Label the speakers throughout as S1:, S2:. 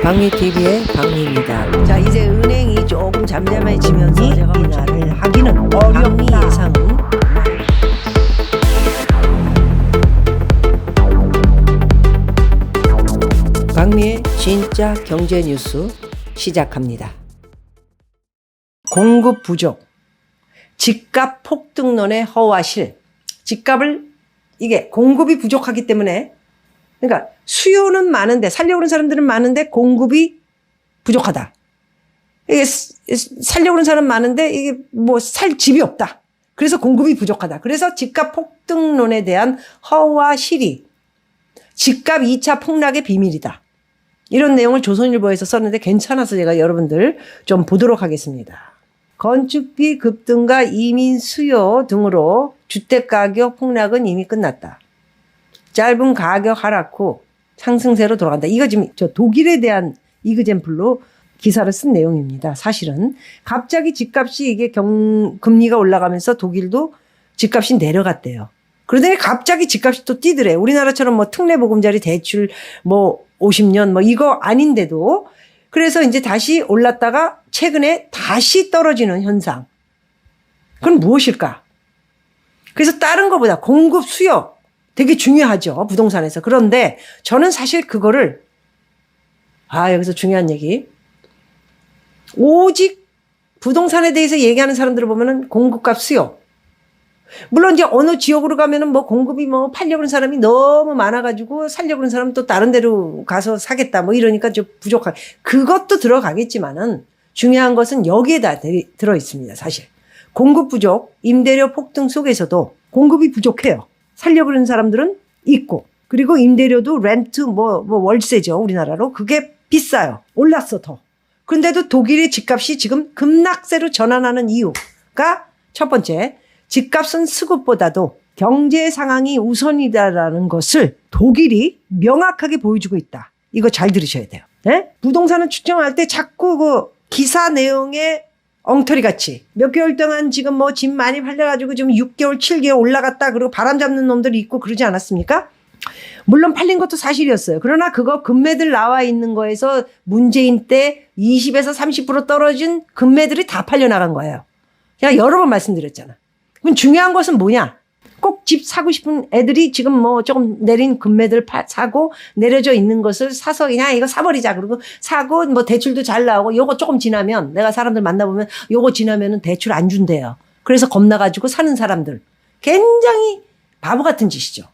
S1: 박미TV의 박미입니다. 자, 이제 은행이 조금 잠잠해지면서 인하를 하기는 어렵다. 예상은 박미의 진짜 경제 뉴스 시작합니다. 공급 부족, 집값 폭등론의 허와실. 집값을 이게 공급이 부족하기 때문에, 그러니까 수요는 많은데, 살려고 하는 사람들은 많은데 공급이 부족하다. 이게 살려고 하는 사람 많은데 이게 뭐 살 집이 없다. 그래서 공급이 부족하다. 그래서 집값 폭등론에 대한 허와 실이 집값 2차 폭락의 비밀이다. 이런 내용을 조선일보에서 썼는데 괜찮아서 제가 여러분들 좀 보도록 하겠습니다. 건축비 급등과 이민 수요 등으로 주택가격 폭락은 이미 끝났다. 짧은 가격 하락 후 상승세로 돌아간다. 이거 지금 저 독일에 대한 이그젠플로 기사를 쓴 내용입니다. 사실은 갑자기 집값이 이게 금리가 올라가면서 독일도 집값이 내려갔대요. 그러더니 갑자기 집값이 또 뛰더래. 우리나라처럼 뭐 특례보금자리 대출 뭐 50년 뭐 이거 아닌데도, 그래서 이제 다시 올랐다가 최근에 다시 떨어지는 현상. 그건 무엇일까? 그래서 다른 것보다 공급 수요 되게 중요하죠, 부동산에서. 그런데 저는 사실 그거를, 여기서 중요한 얘기. 오직 부동산에 대해서 얘기하는 사람들을 보면은 공급값 수요. 물론 이제 어느 지역으로 가면은 뭐 공급이 뭐 팔려고 하는 사람이 너무 많아가지고 살려고 하는 사람은 또 다른 데로 가서 사겠다 뭐 이러니까 좀 부족하게. 그것도 들어가겠지만은 중요한 것은 여기에다 들어 있습니다, 사실. 공급 부족, 임대료 폭등 속에서도 공급이 부족해요. 살려고 하는 사람들은 있고, 그리고 임대료도 렌트 뭐 월세죠, 우리나라로. 그게 비싸요. 올랐어, 더. 근데도 독일의 집값이 지금 급락세로 전환하는 이유가 첫 번째, 집값은 수급보다도 경제 상황이 우선이다라는 것을 독일이 명확하게 보여주고 있다. 이거 잘 들으셔야 돼요. 네? 부동산을 추정할 때 자꾸 그 기사 내용에 엉터리같이 몇 개월 동안 지금 뭐 집 많이 팔려가지고 지금 6개월, 7개월 올라갔다 그리고 바람 잡는 놈들이 있고 그러지 않았습니까? 물론 팔린 것도 사실이었어요. 그러나 그거 금매들 나와 있는 거에서 문재인 때 20에서 30% 떨어진 금매들이 다 팔려나간 거예요. 제가 여러 번 말씀드렸잖아. 그럼 중요한 것은 뭐냐? 꼭 집 사고 싶은 애들이 지금 뭐 조금 내린 금매들 사고 내려져 있는 것을 사서 그냥 이거 사버리자. 그리고 사고 뭐 대출도 잘 나오고 요거 조금 지나면, 내가 사람들 만나보면 요거 지나면은 대출 안 준대요. 그래서 겁나가지고 사는 사람들. 굉장히 바보 같은 짓이죠.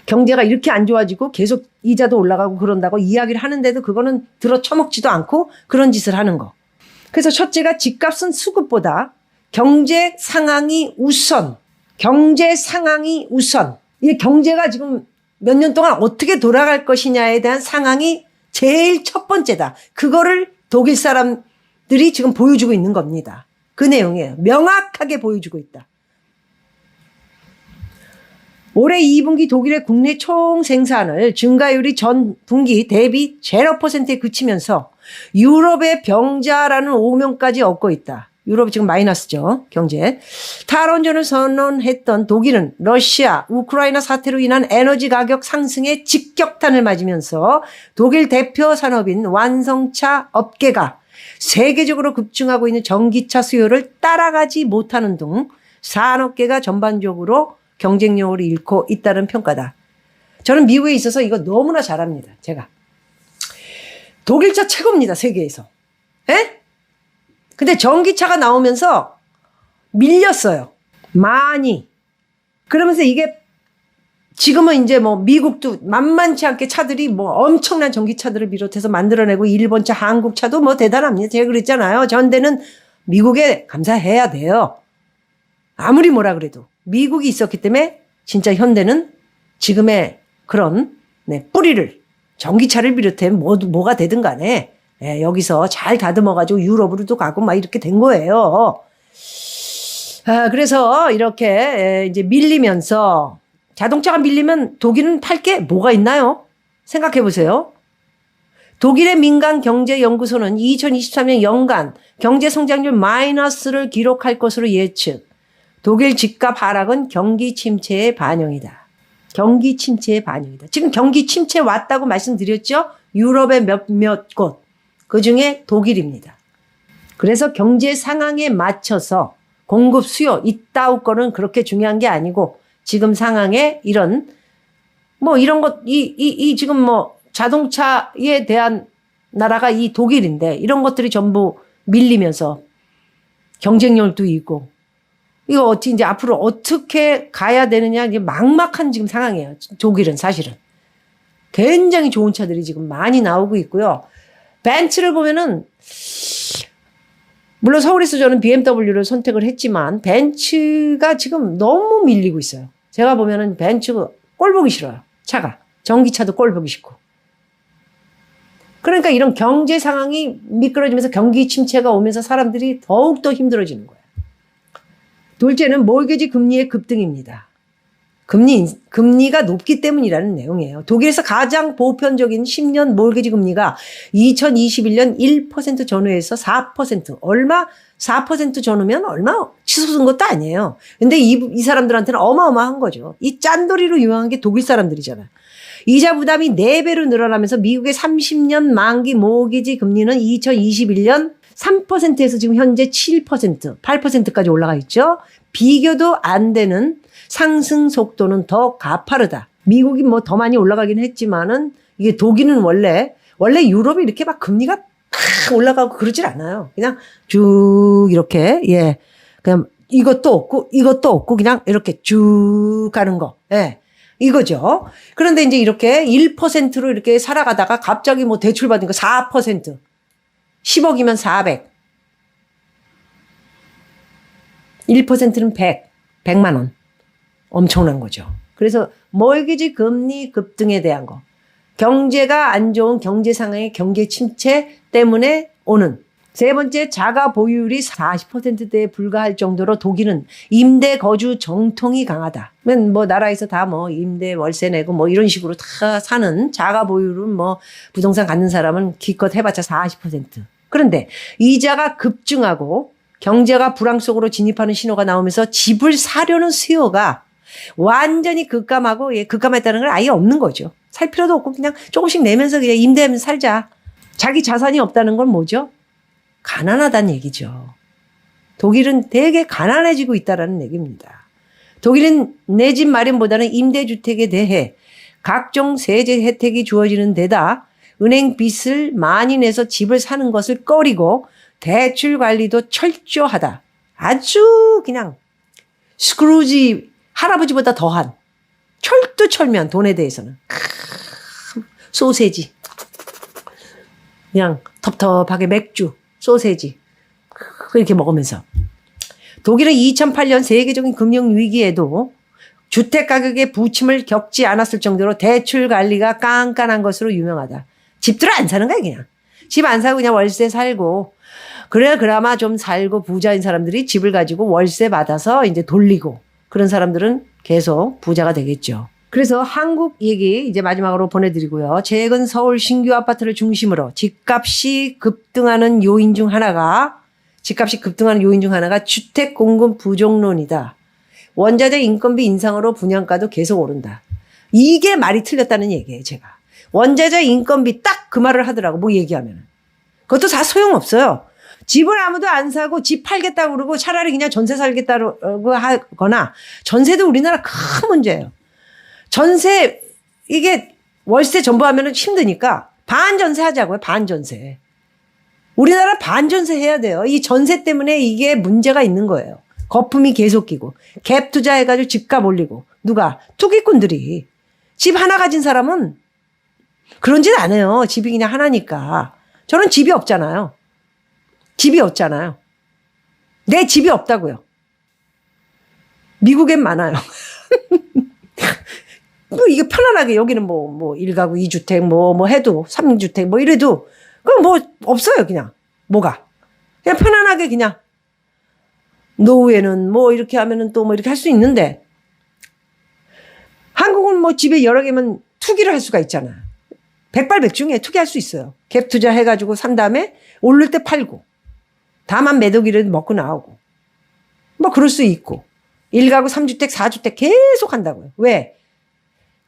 S1: 경제가 이렇게 안 좋아지고 계속 이자도 올라가고 그런다고 이야기를 하는데도 그거는 들어 처먹지도 않고 그런 짓을 하는 거. 그래서 첫째가 집값은 수급보다 경제 상황이 우선. 경제 상황이 우선. 이 경제가 지금 몇 년 동안 어떻게 돌아갈 것이냐에 대한 상황이 제일 첫 번째다. 그거를 독일 사람들이 지금 보여주고 있는 겁니다. 그 내용이에요. 명확하게 보여주고 있다. 올해 2분기 독일의 국내 총 생산을 증가율이 전 분기 대비 0%에 그치면서 유럽의 병자라는 오명까지 얻고 있다. 유럽이 지금 마이너스죠, 경제. 탈원전을 선언했던 독일은 러시아, 우크라이나 사태로 인한 에너지 가격 상승에 직격탄을 맞으면서 독일 대표 산업인 완성차 업계가 세계적으로 급증하고 있는 전기차 수요를 따라가지 못하는 등 산업계가 전반적으로 경쟁력을 잃고 있다는 평가다. 저는 미국에 있어서 이거 너무나 잘합니다, 제가. 독일차 최고입니다, 세계에서. 에? 근데 전기차가 나오면서 밀렸어요. 많이. 그러면서 이게 지금은 이제 뭐 미국도 만만치 않게 차들이 뭐 엄청난 전기차들을 비롯해서 만들어내고, 일본차, 한국차도 뭐 대단합니다. 제가 그랬잖아요. 전대는 미국에 감사해야 돼요. 아무리 뭐라 그래도. 미국이 있었기 때문에 진짜 현대는 지금의 그런 뿌리를, 전기차를 비롯해 뭐가 되든 간에 여기서 잘 다듬어가지고 유럽으로도 가고 막 이렇게 된 거예요. 그래서 이렇게 이제 밀리면서, 자동차가 밀리면 독일은 팔 게 뭐가 있나요? 생각해 보세요. 독일의 민간경제연구소는 2023년 연간 경제성장률 마이너스를 기록할 것으로 예측. 독일 집값 하락은 경기 침체의 반영이다. 경기 침체의 반영이다. 지금 경기 침체 왔다고 말씀드렸죠? 유럽의 몇몇 곳. 그중에 독일입니다. 그래서 경제 상황에 맞춰서 공급 수요 이따우 거는 그렇게 중요한 게 아니고 지금 상황에 이런 것 지금 자동차에 대한 나라가 이 독일인데 이런 것들이 전부 밀리면서 경쟁력도 있고 이거 어떻게 이제 앞으로 어떻게 가야 되느냐 이제 막막한 지금 상황이에요. 독일은 사실은 굉장히 좋은 차들이 지금 많이 나오고 있고요. 벤츠를 보면은 물론 서울에서 저는 BMW를 선택을 했지만 벤츠가 지금 너무 밀리고 있어요. 제가 보면은 벤츠가 꼴 보기 싫어요. 차가. 전기차도 꼴 보기 싫고. 그러니까 이런 경제 상황이 미끄러지면서 경기 침체가 오면서 사람들이 더욱더 힘들어지는 거예요. 둘째는 모기지 금리의 급등입니다. 금리가 높기 때문이라는 내용이에요. 독일에서 가장 보편적인 10년 모기지 금리가 2021년 1% 전후에서 4%. 4% 전후면 얼마 치솟은 것도 아니에요. 근데 이 사람들한테는 어마어마한 거죠. 이 짠돌이로 유명한 게 독일 사람들이잖아요. 이자 부담이 4배로 늘어나면서 미국의 30년 만기 모기지 금리는 2021년 3%에서 지금 현재 7%, 8%까지 올라가 있죠. 비교도 안 되는 상승 속도는 더 가파르다. 미국이 더 많이 올라가긴 했지만은 이게 독일은 원래 유럽이 이렇게 막 금리가 팍 올라가고 그러질 않아요. 그냥 쭉 이렇게 그냥 이것도 없고 그냥 이렇게 쭉 가는 거. 이거죠. 그런데 이제 이렇게 1%로 이렇게 살아가다가 갑자기 대출 받으니까 4%. 10억이면 400. 1%는 100만 원. 엄청난 거죠. 그래서 모기지 금리 급등에 대한 거. 경제가 안 좋은 경제 상황의 경기 침체 때문에 오는. 세 번째, 자가 보유율이 40%대에 불과할 정도로 독일은 임대 거주 정통이 강하다. 나라에서 다 임대 월세 내고 이런 식으로 다 사는 자가 보유율은 부동산 갖는 사람은 기껏 해봤자 40%. 그런데 이자가 급증하고 경제가 불황 속으로 진입하는 신호가 나오면서 집을 사려는 수요가 완전히 급감했다는 건 아예 없는 거죠. 살 필요도 없고 그냥 조금씩 내면서 그냥 임대하면서 살자. 자기 자산이 없다는 건 뭐죠? 가난하다는 얘기죠. 독일은 되게 가난해지고 있다는 얘기입니다. 독일은 내 집 마련보다는 임대주택에 대해 각종 세제 혜택이 주어지는 데다 은행 빚을 많이 내서 집을 사는 것을 꺼리고 대출 관리도 철저하다. 아주 그냥 스크루지 할아버지보다 더한 철두철미한 돈에 대해서는 소세지 그냥 텁텁하게 맥주 소세지 이렇게 먹으면서 독일은 2008년 세계적인 금융위기에도 주택 가격의 부침을 겪지 않았을 정도로 대출 관리가 깐깐한 것으로 유명하다. 집들을 안 사는 거야 그냥. 집 안 사고 그냥 월세 살고 그래야 그나마 좀 살고 부자인 사람들이 집을 가지고 월세 받아서 이제 돌리고 그런 사람들은 계속 부자가 되겠죠. 그래서 한국 얘기 이제 마지막으로 보내드리고요. 최근 서울 신규 아파트를 중심으로 집값이 급등하는 요인 중 하나가 주택 공급 부족론이다. 원자재 인건비 인상으로 분양가도 계속 오른다. 이게 말이 틀렸다는 얘기예요, 제가. 원자재 인건비 딱 그 말을 하더라고, 얘기하면. 그것도 다 소용없어요. 집을 아무도 안 사고 집 팔겠다고 그러고 차라리 그냥 전세 살겠다고 하거나 전세도 우리나라 큰 문제예요. 전세, 이게 월세 전부 하면은 힘드니까 반전세 하자고요, 반전세. 우리나라 반전세 해야 돼요. 이 전세 때문에 이게 문제가 있는 거예요. 거품이 계속 끼고 갭 투자해가지고 집값 올리고 누가? 투기꾼들이. 집 하나 가진 사람은 그런 짓 안 해요. 집이 그냥 하나니까. 저는 집이 없잖아요. 내 집이 없다고요. 미국엔 많아요. 이게 편안하게 여기는 1가구 2주택 해도 3주택 이래도 그럼 없어요 그냥 그냥 편안하게 그냥 노후에는 이렇게 하면은 또 이렇게 할 수 있는데 한국은 집에 여러 개면 투기를 할 수가 있잖아. 백발백중에 투기할 수 있어요. 갭 투자 해가지고 산 다음에 오를 때 팔고 다만 매도기를 먹고 나오고 그럴 수 있고 1가구 3주택 4주택 계속 한다고요. 왜?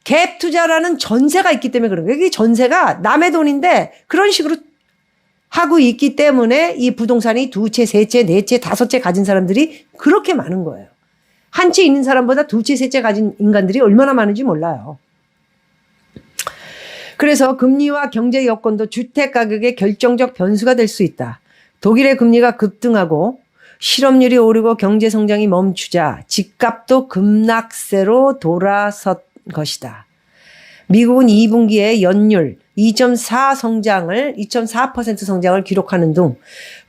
S1: 갭 투자라는 전세가 있기 때문에 그런 거예요. 이게 전세가 남의 돈인데 그런 식으로 하고 있기 때문에 이 부동산이 두 채, 세 채, 네 채, 다섯 채 가진 사람들이 그렇게 많은 거예요. 한 채 있는 사람보다 두 채, 세 채 가진 인간들이 얼마나 많은지 몰라요. 그래서 금리와 경제 여건도 주택 가격의 결정적 변수가 될 수 있다. 독일의 금리가 급등하고 실업률이 오르고 경제 성장이 멈추자 집값도 급락세로 돌아선 것이다. 미국은 2분기에 연율 2.4% 성장을 기록하는 등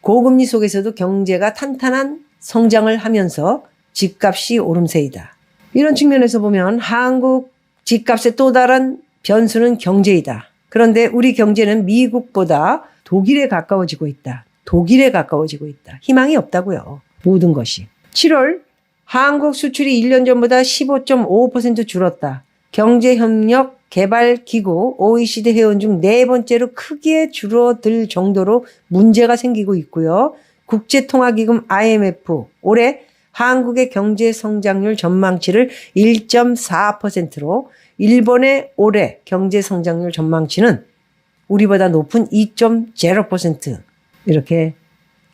S1: 고금리 속에서도 경제가 탄탄한 성장을 하면서 집값이 오름세이다. 이런 측면에서 보면 한국 집값의 또 다른 변수는 경제이다. 그런데 우리 경제는 미국보다 독일에 가까워지고 있다. 독일에 가까워지고 있다. 희망이 없다고요. 모든 것이. 7월 한국 수출이 1년 전보다 15.5% 줄었다. 경제협력 개발기구 OECD 회원 중 네 번째로 크게 줄어들 정도로 문제가 생기고 있고요. 국제통화기금 IMF 올해 한국의 경제 성장률 전망치를 1.4%로 일본의 올해 경제 성장률 전망치는 우리보다 높은 2.0% 이렇게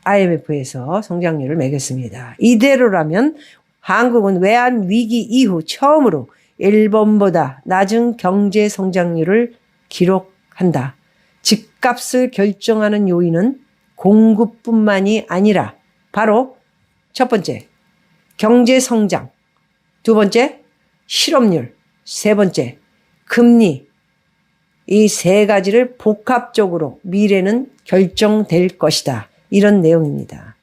S1: IMF에서 성장률을 매겼습니다. 이대로라면 한국은 외환 위기 이후 처음으로 일본보다 낮은 경제 성장률을 기록한다. 집값을 결정하는 요인은 공급뿐만이 아니라 바로 첫 번째, 경제 성장, 두 번째, 실업률, 세 번째, 금리. 이 세 가지를 복합적으로 미래는 결정될 것이다. 이런 내용입니다.